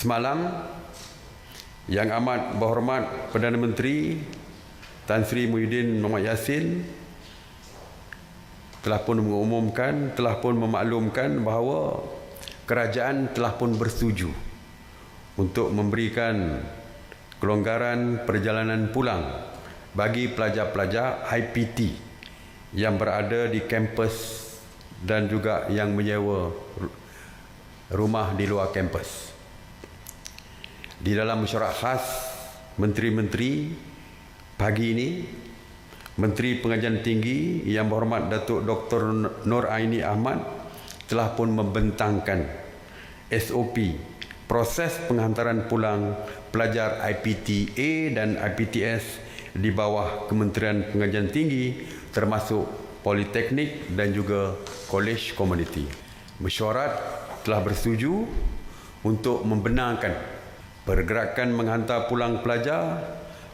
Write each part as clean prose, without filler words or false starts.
Semalam, Yang Amat Berhormat Perdana Menteri Tan Sri Muhyiddin Mohamad Yassin telah pun memaklumkan bahawa kerajaan telah pun bersetuju untuk memberikan kelonggaran perjalanan pulang bagi pelajar-pelajar IPT yang berada di kampus dan juga yang menyewa rumah di luar kampus. Di dalam mesyuarat khas menteri-menteri pagi ini, Menteri Pengajian Tinggi Yang Berhormat Datuk Dr. Nur Aini Ahmad telah pun membentangkan SOP proses penghantaran pulang pelajar IPT A dan IPTS di bawah Kementerian Pengajian Tinggi termasuk Politeknik dan juga Kolej Komuniti. Mesyuarat telah bersetuju untuk membenarkan pergerakan menghantar pulang pelajar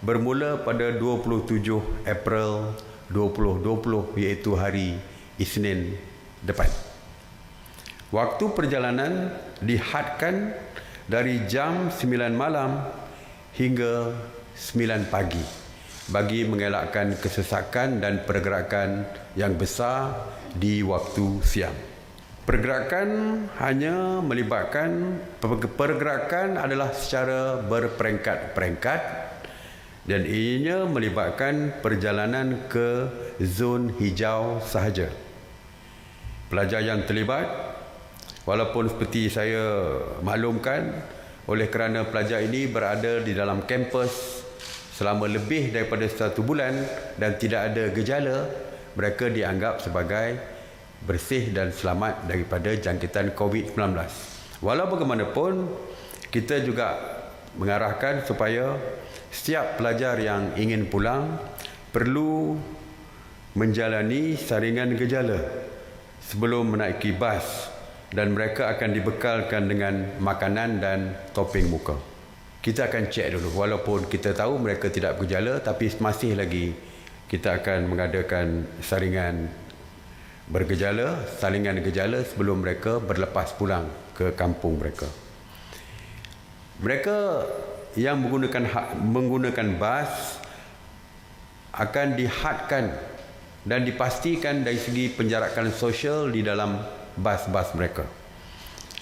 bermula pada 27 April 2020 iaitu hari Isnin depan. Waktu perjalanan dihadkan dari jam 9 malam hingga 9 pagi bagi mengelakkan kesesakan dan pergerakan yang besar di waktu siang. Pergerakan hanya melibatkan pergerakan adalah secara berperingkat-peringkat dan ianya melibatkan perjalanan ke zon hijau sahaja. Pelajar yang terlibat, walaupun seperti saya maklumkan, oleh kerana pelajar ini berada di dalam kampus selama lebih daripada 1 bulan dan tidak ada gejala, mereka dianggap sebagai bersih dan selamat daripada jangkitan COVID-19. Walau bagaimanapun, kita juga mengarahkan supaya setiap pelajar yang ingin pulang perlu menjalani saringan gejala sebelum menaiki bas dan mereka akan dibekalkan dengan makanan dan topeng muka. Kita akan cek dulu, walaupun kita tahu mereka tidak bergejala, tapi masih lagi kita akan mengadakan saringan gejala sebelum mereka berlepas pulang ke kampung mereka. Mereka yang menggunakan bas akan dihadkan dan dipastikan dari segi penjarakan sosial di dalam bas-bas mereka.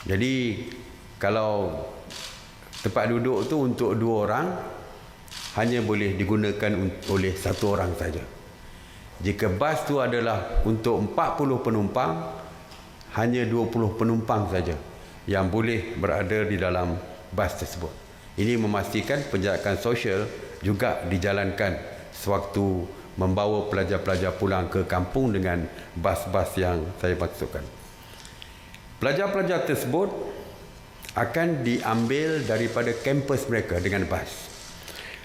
Jadi kalau tempat duduk tu untuk 2 orang hanya boleh digunakan oleh 1 orang saja. Jika bas tu adalah untuk 40 penumpang, hanya 20 penumpang saja yang boleh berada di dalam bas tersebut. Ini memastikan penjarakan sosial juga dijalankan sewaktu membawa pelajar-pelajar pulang ke kampung dengan bas-bas yang saya maksudkan. Pelajar-pelajar tersebut akan diambil daripada kampus mereka dengan bas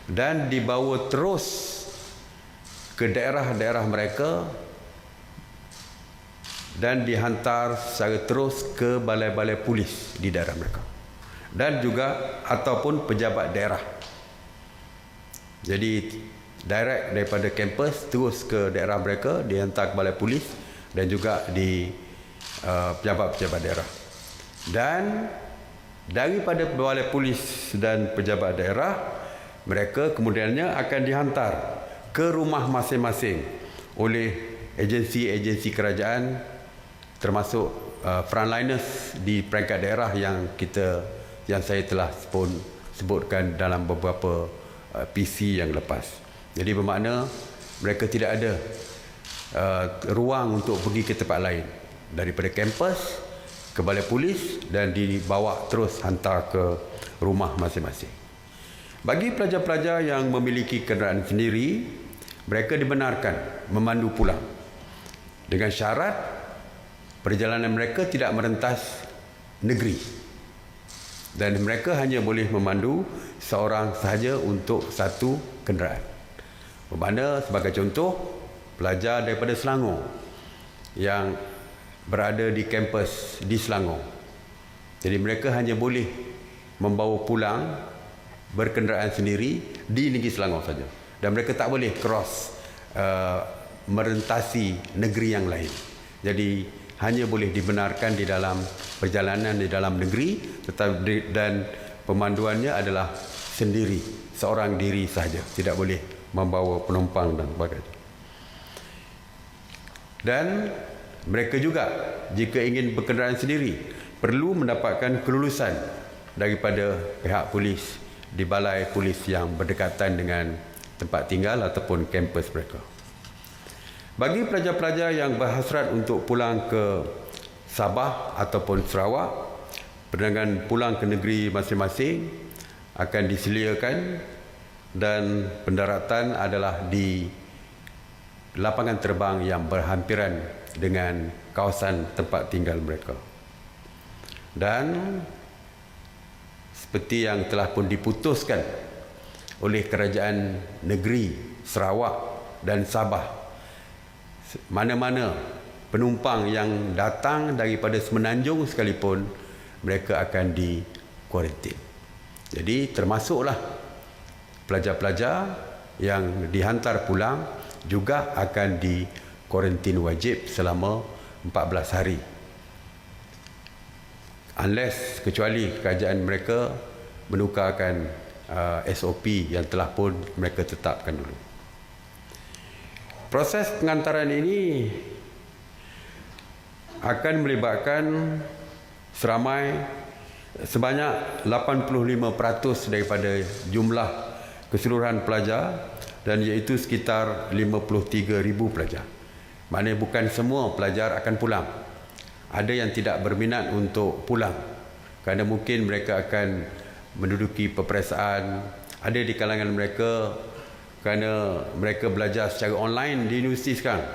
dan dibawa terus ke daerah-daerah mereka dan dihantar secara terus ke balai-balai polis di daerah mereka dan juga ataupun pejabat daerah. Jadi direct daripada kampus terus ke daerah mereka, dihantar ke balai polis dan juga di pejabat-pejabat daerah. Dan daripada balai polis dan pejabat daerah, mereka kemudiannya akan dihantar ke rumah masing-masing oleh agensi-agensi kerajaan termasuk frontliners di peringkat daerah yang saya telah pun sebutkan dalam beberapa PC yang lepas. Jadi bermakna mereka tidak ada ruang untuk pergi ke tempat lain daripada kampus ke balai polis dan dibawa terus hantar ke rumah masing-masing. Bagi pelajar-pelajar yang memiliki kenderaan sendiri, mereka dibenarkan memandu pulang dengan syarat perjalanan mereka tidak merentas negeri dan mereka hanya boleh memandu seorang sahaja untuk 1 kenderaan. Bermakna sebagai contoh, pelajar daripada Selangor yang berada di kampus di Selangor, jadi mereka hanya boleh membawa pulang berkenderaan sendiri di negeri Selangor saja. Dan mereka tak boleh cross merentasi negeri yang lain. Jadi hanya boleh dibenarkan di dalam perjalanan di dalam negeri dan pemanduannya adalah sendiri, seorang diri sahaja, tidak boleh membawa penumpang dan sebagainya. Dan mereka juga jika ingin berkenderaan sendiri perlu mendapatkan kelulusan daripada pihak polis di balai polis yang berdekatan dengan tempat tinggal ataupun kampus mereka. Bagi pelajar-pelajar yang berhasrat untuk pulang ke Sabah ataupun Sarawak, penerbangan pulang ke negeri masing-masing akan disediakan dan pendaratan adalah di lapangan terbang yang berhampiran dengan kawasan tempat tinggal mereka. Dan seperti yang telah pun diputuskan oleh kerajaan negeri Sarawak dan Sabah, mana-mana penumpang yang datang daripada Semenanjung sekalipun, mereka akan dikuarantin. Jadi termasuklah pelajar-pelajar yang dihantar pulang juga akan dikuarantin wajib selama 14 hari. Unless, kecuali kerajaan mereka menukarkan SOP yang telah pun mereka tetapkan dulu. Proses pengantaran ini akan melibatkan sebanyak 85% daripada jumlah keseluruhan pelajar, dan iaitu sekitar 53,000 pelajar. Maknanya bukan semua pelajar akan pulang. Ada yang tidak berminat untuk pulang kerana mungkin mereka akan menduduki peperiksaan. Ada di kalangan mereka kerana mereka belajar secara online di universiti sekarang.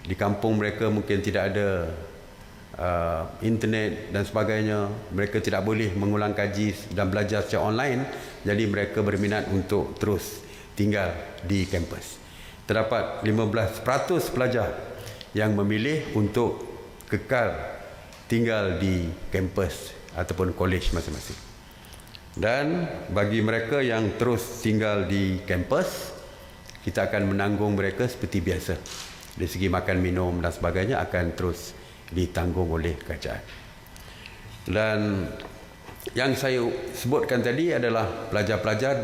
Di kampung mereka mungkin tidak ada internet dan sebagainya. Mereka tidak boleh mengulang kaji dan belajar secara online. Jadi mereka berminat untuk terus tinggal di kampus. Terdapat 15% pelajar yang memilih untuk kekal tinggal di kampus ataupun kolej masing-masing. Dan bagi mereka yang terus tinggal di kampus, kita akan menanggung mereka seperti biasa. Dari segi makan, minum dan sebagainya akan terus ditanggung oleh kerajaan. Dan yang saya sebutkan tadi adalah pelajar-pelajar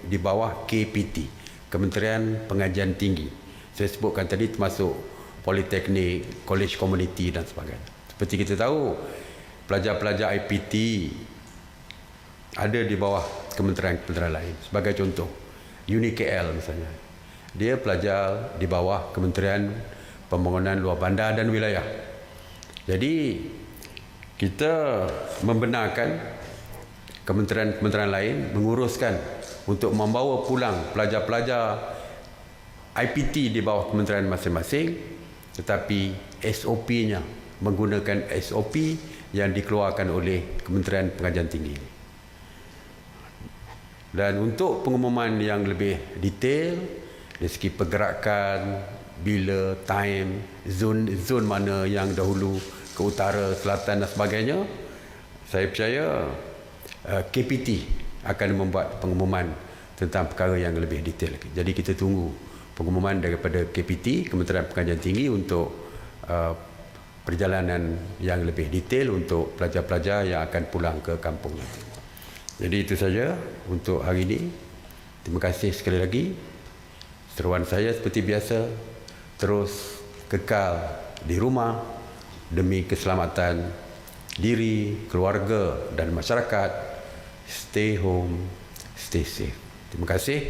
di bawah KPT, Kementerian Pengajian Tinggi. Saya sebutkan tadi termasuk politeknik, kolej komuniti dan sebagainya. Seperti kita tahu, pelajar-pelajar IPT ada di bawah kementerian-kementerian lain. Sebagai contoh, UniKL misalnya. Dia pelajar di bawah Kementerian Pembangunan Luar Bandar dan Wilayah. Jadi, kita membenarkan kementerian-kementerian lain menguruskan untuk membawa pulang pelajar-pelajar IPT di bawah kementerian masing-masing, tetapi SOP-nya menggunakan SOP yang dikeluarkan oleh Kementerian Pengajian Tinggi. Dan untuk pengumuman yang lebih detail dari segi pergerakan, bila, time, zon mana yang dahulu ke utara, selatan dan sebagainya, saya percaya KPT akan membuat pengumuman tentang perkara yang lebih detail. Jadi kita tunggu pengumuman daripada KPT, Kementerian Pengajian Tinggi, untuk perjalanan yang lebih detail untuk pelajar-pelajar yang akan pulang ke kampung nanti. Jadi itu saja untuk hari ini. Terima kasih sekali lagi. Seruan saya seperti biasa, terus kekal di rumah demi keselamatan diri, keluarga dan masyarakat. Stay home, stay safe. Terima kasih.